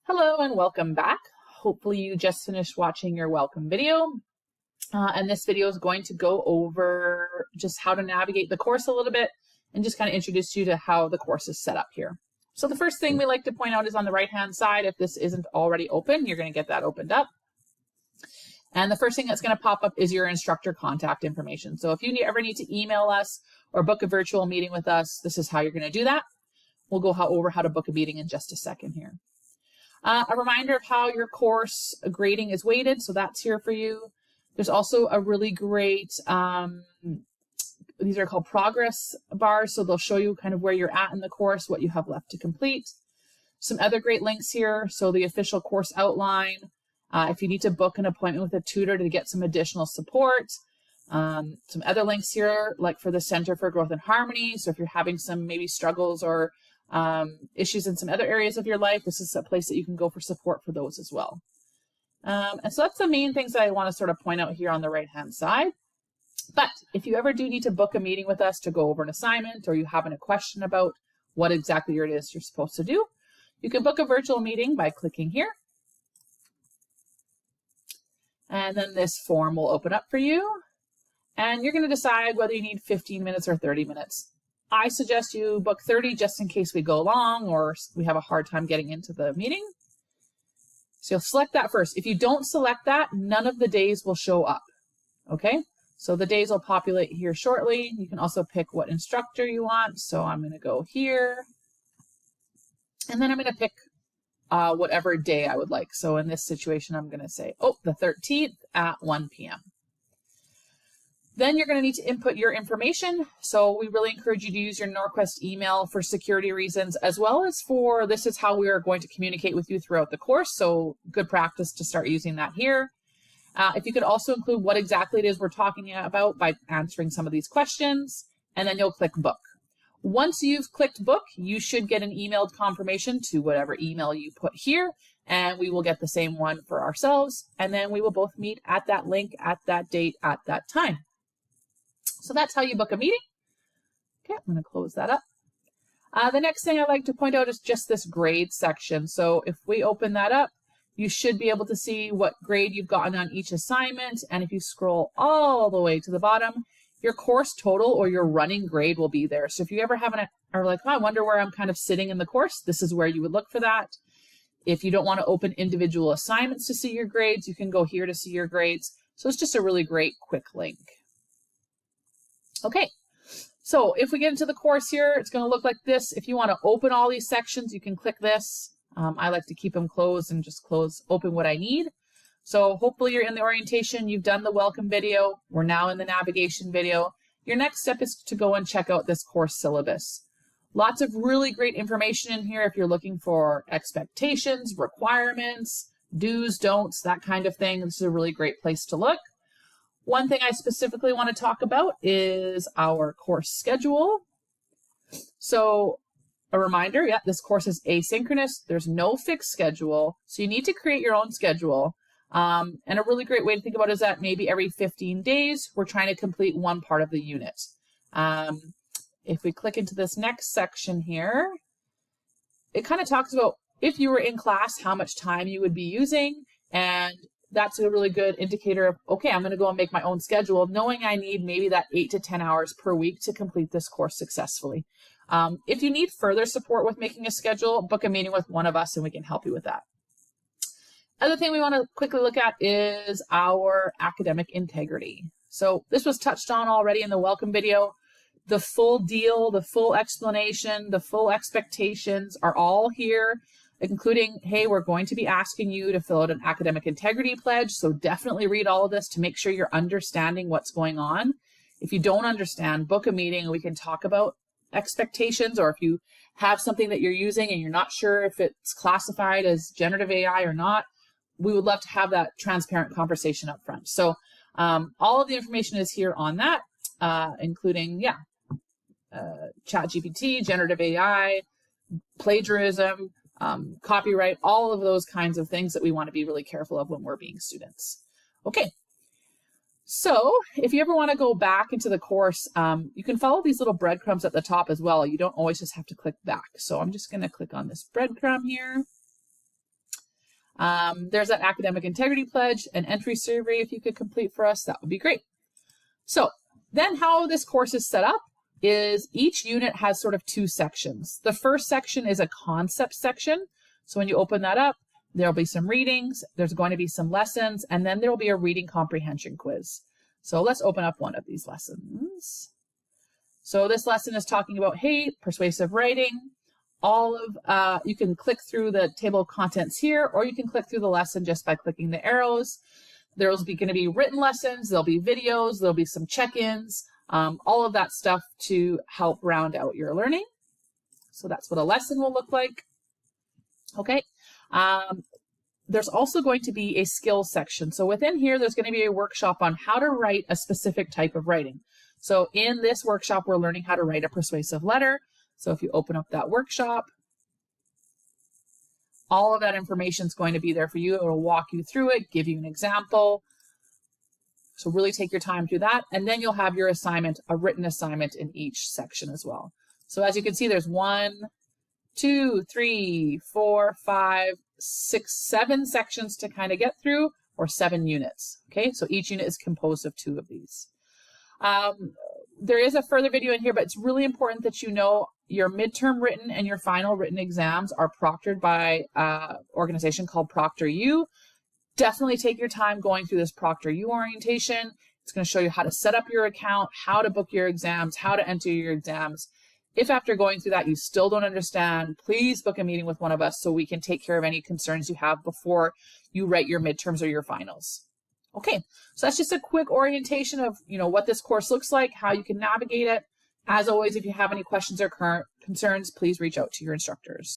Hello and welcome back. Hopefully you just finished watching your welcome video. And this video is going to go over just how to navigate the course a little bit and just kind of introduce you to how the course is set up here. So the first thing we like to point out is on the right-hand side, if this isn't already open, you're going to get that opened up. And the first thing that's going to pop up is your instructor contact information. So if you ever need to email us or book a virtual meeting with us, this is how you're going to do that. We'll go over how to book a meeting in just a second here. A reminder of how your course grading is weighted, so that's here for you. There's also a really great, these are called progress bars, so they'll show you kind of where you're at in the course, what you have left to complete. Some other great links here, so the official course outline, if you need to book an appointment with a tutor to get some additional support. Some other links here, like for the Center for Growth and Harmony, so if you're having some maybe struggles or issues in some other areas of your life, this is a place that you can go for support for those as well. And so that's the main things that I want to sort of point out here on the right-hand side. But if you ever do need to book a meeting with us to go over an assignment, or you have a question about what exactly it is you're supposed to do, you can book a virtual meeting by clicking here. And then this form will open up for you. And you're going to decide whether you need 15 minutes or 30 minutes. I suggest you book 30 just in case we go long or we have a hard time getting into the meeting. So you'll select that first. If you don't select that, none of the days will show up. Okay, so the days will populate here shortly. You can also pick what instructor you want. So I'm going to go here. And then I'm going to pick whatever day I would like. So in this situation, I'm going to say, the 13th at 1 p.m. Then you're going to need to input your information. So we really encourage you to use your Norquest email for security reasons, as well as for this is how we are going to communicate with you throughout the course. So good practice to start using that here. If you could also include what exactly it is we're talking about by answering some of these questions, and then you'll click book. Once you've clicked book, you should get an emailed confirmation to whatever email you put here, and we will get the same one for ourselves. And then we will both meet at that link, at that date, at that time. So that's how you book a meeting. Okay, I'm going to close that up. The next thing I'd like to point out is just this grade section. So if we open that up, you should be able to see what grade you've gotten on each assignment. And if you scroll all the way to the bottom, your course total or your running grade will be there. So if you ever have are like, I wonder where I'm kind of sitting in the course, this is where you would look for that. If you don't want to open individual assignments to see your grades, you can go here to see your grades. So it's just a really great quick link. Okay, so if we get into the course here, it's going to look like this. If you want to open all these sections, you can click this. I like to keep them closed and just open what I need. So hopefully you're in the orientation, you've done the welcome video. We're now in the navigation video. Your next step is to go and check out this course syllabus. Lots of really great information in here if you're looking for expectations, requirements, do's, don'ts, that kind of thing. This is a really great place to look. One thing I specifically want to talk about is our course schedule. So a reminder, this course is asynchronous. There's no fixed schedule. So you need to create your own schedule. And a really great way to think about it is that maybe every 15 days, we're trying to complete one part of the unit. If we click into this next section here, it kind of talks about if you were in class, how much time you would be using. And that's a really good indicator of, okay, I'm going to go and make my own schedule, knowing I need maybe that 8 to 10 hours per week to complete this course successfully. If you need further support with making a schedule, book a meeting with one of us and we can help you with that. Other thing we want to quickly look at is our academic integrity. So this was touched on already in the welcome video. The full deal, the full explanation, the full expectations are all here, including, hey, we're going to be asking you to fill out an academic integrity pledge. So definitely read all of this to make sure you're understanding what's going on. If you don't understand, book a meeting and we can talk about expectations, or if you have something that you're using and you're not sure if it's classified as generative AI or not, we would love to have that transparent conversation up front. So all of the information is here on that, including, ChatGPT, generative AI, plagiarism, copyright, all of those kinds of things that we want to be really careful of when we're being students. Okay, so if you ever want to go back into the course, you can follow these little breadcrumbs at the top as well. You don't always just have to click back. So I'm just going to click on this breadcrumb here. There's that academic integrity pledge and entry survey. If you could complete for us, that would be great. So then how this course is set up is each unit has sort of two sections. The first section is a concept section. So when you open that up, there'll be some readings, there's going to be some lessons, and then there'll be a reading comprehension quiz. So let's open up one of these lessons. So this lesson is talking about, hey, persuasive writing. You can click through the table of contents here, or you can click through the lesson just by clicking the arrows. There's going to be written lessons, there'll be videos, there'll be some check-ins, all of that stuff to help round out your learning. So that's what a lesson will look like. Okay. There's also going to be a skills section. So within here, there's going to be a workshop on how to write a specific type of writing. So in this workshop, we're learning how to write a persuasive letter. So if you open up that workshop, all of that information is going to be there for you. It will walk you through it, give you an example. So really take your time through that. And then you'll have your assignment, a written assignment in each section as well. So as you can see, there's 1, 2, 3, 4, 5, 6, 7 sections to kind of get through, or 7 units. Okay, so each unit is composed of 2 of these. There is a further video in here, but it's really important that you know your midterm written and your final written exams are proctored by an organization called ProctorU. Definitely take your time going through this ProctorU orientation. It's going to show you how to set up your account, how to book your exams, how to enter your exams. If after going through that you still don't understand, please book a meeting with one of us so we can take care of any concerns you have before you write your midterms or your finals. Okay, so that's just a quick orientation of, what this course looks like, how you can navigate it. As always, if you have any questions or current concerns, please reach out to your instructors.